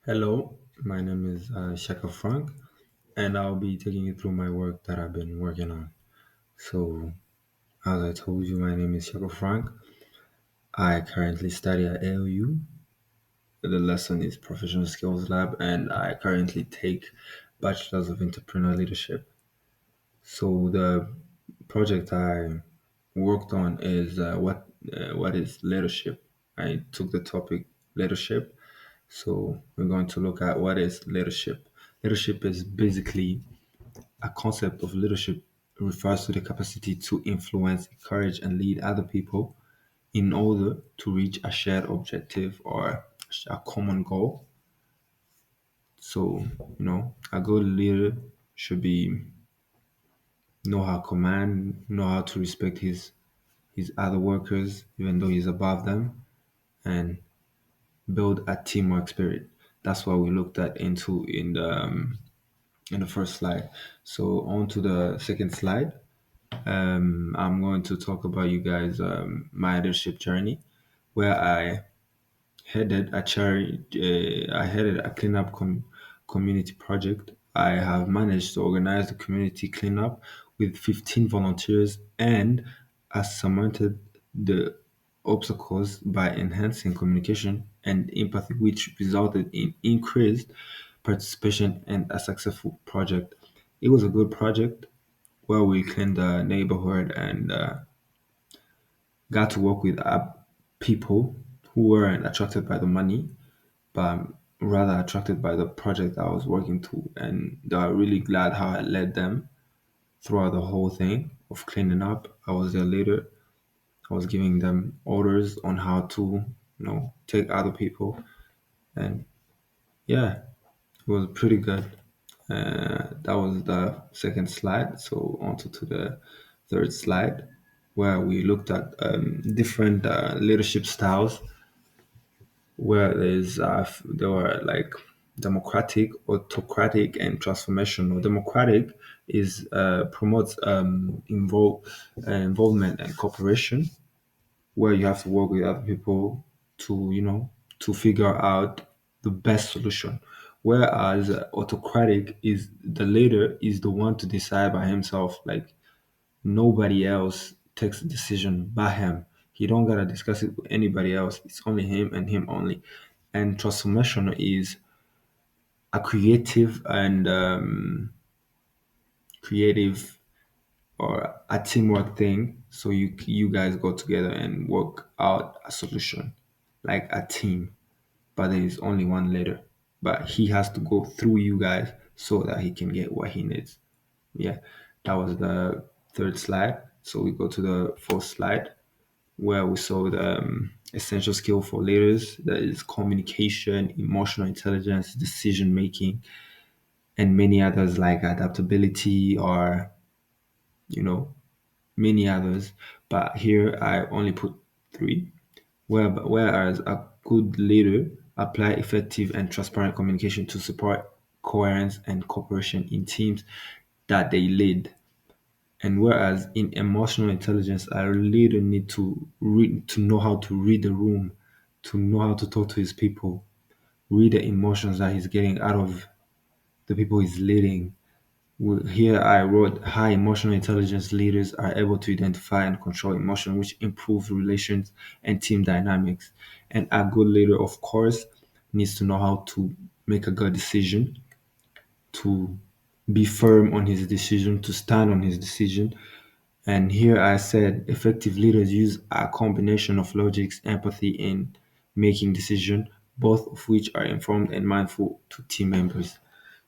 Hello, my name is Shaka Frank, and I'll be taking you through my work that I've been working on. So, as I told you, my name is Shaka Frank. I currently study at ALU. The lesson is Professional Skills Lab, and I currently take Bachelor's of Entrepreneur Leadership. So, the project I worked on is what is leadership. I took the topic leadership. So, we're going to look at what is leadership. Leadership is basically a concept of leadership refers to the capacity to influence, encourage, and lead other people in order to reach a shared objective or a common goal. So, a good leader should be know how to command, know how to respect his other workers, even though he's above them, and build a teamwork spirit. That's what we looked at into in the first slide. So on to the second slide. I'm going to talk about you guys my leadership journey, where I headed a community project. I have managed to organize the community cleanup with 15 volunteers and I surmounted the obstacles by enhancing communication and empathy, which resulted in increased participation and a successful project. It was a good project where we cleaned the neighborhood and got to work with people who weren't attracted by the money, but rather attracted by the project I was working to. And they were really glad how I led them throughout the whole thing of cleaning up. I was their leader. I was giving them orders on how to, take other people. And yeah, it was pretty good. That was the second slide. So on to the third slide, where we looked at different leadership styles, where there were like democratic, autocratic, and transformational. Democratic is promotes involvement and cooperation, where you have to work with other people to to figure out the best solution. Whereas autocratic is the leader is the one to decide by himself, like nobody else takes the decision by him. He don't gotta discuss it with anybody else. It's only him and him only. And transformational is a creative or a teamwork thing. So you guys go together and work out a solution like a team, but there is only one leader. But he has to go through you guys so that he can get what he needs. Yeah, that was the third slide. So we go to the fourth slide where we saw the essential skill for leaders, that is communication, emotional intelligence, decision making, and many others like adaptability or you know many others. But here I only put three. Whereas a good leader apply effective and transparent communication to support coherence and cooperation in teams that they lead. And whereas in emotional intelligence, a leader need to know how to read the room, to know how to talk to his people, read the emotions that he's getting out of the people he's leading. Here I wrote high emotional intelligence leaders are able to identify and control emotion, which improves relations and team dynamics. And a good leader, of course, needs to know how to make a good decision, to be firm on his decision, to stand on his decision. And here I said effective leaders use a combination of logics, empathy, in making decision, both of which are informed and mindful to team members.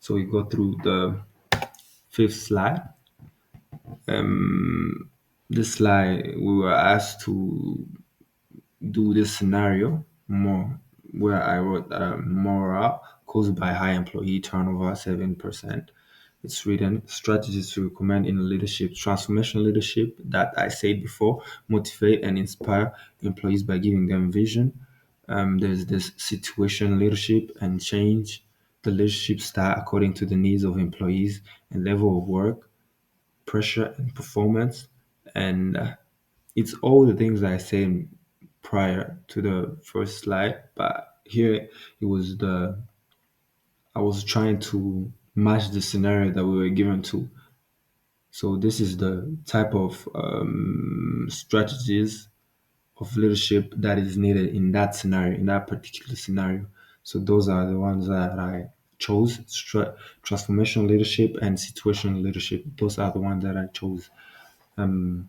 So we go through the fifth slide. This slide, we were asked to do this scenario more, where I wrote morale caused by high employee turnover, 7%. It's written strategies to recommend in leadership, transformational leadership that I said before, motivate and inspire employees by giving them vision. There's this situation leadership and change the leadership style according to the needs of employees and level of work, pressure and performance. And it's all the things that I said prior to the first slide, but here it was the I was trying to match the scenario that we were given to. So this is the type of strategies of leadership that is needed in that scenario, in that particular scenario. So those are the ones that I chose: transformational leadership and situational leadership. Those are the ones that I chose. And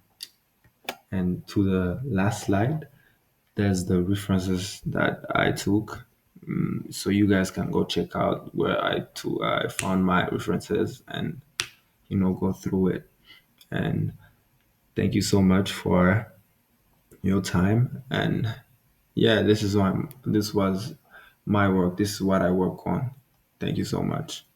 to the last slide, there's the references that I took. So you guys can go check out where I found my references and go through it. And thank you so much for your time. And yeah, this was my work. This is what I work on. Thank you so much.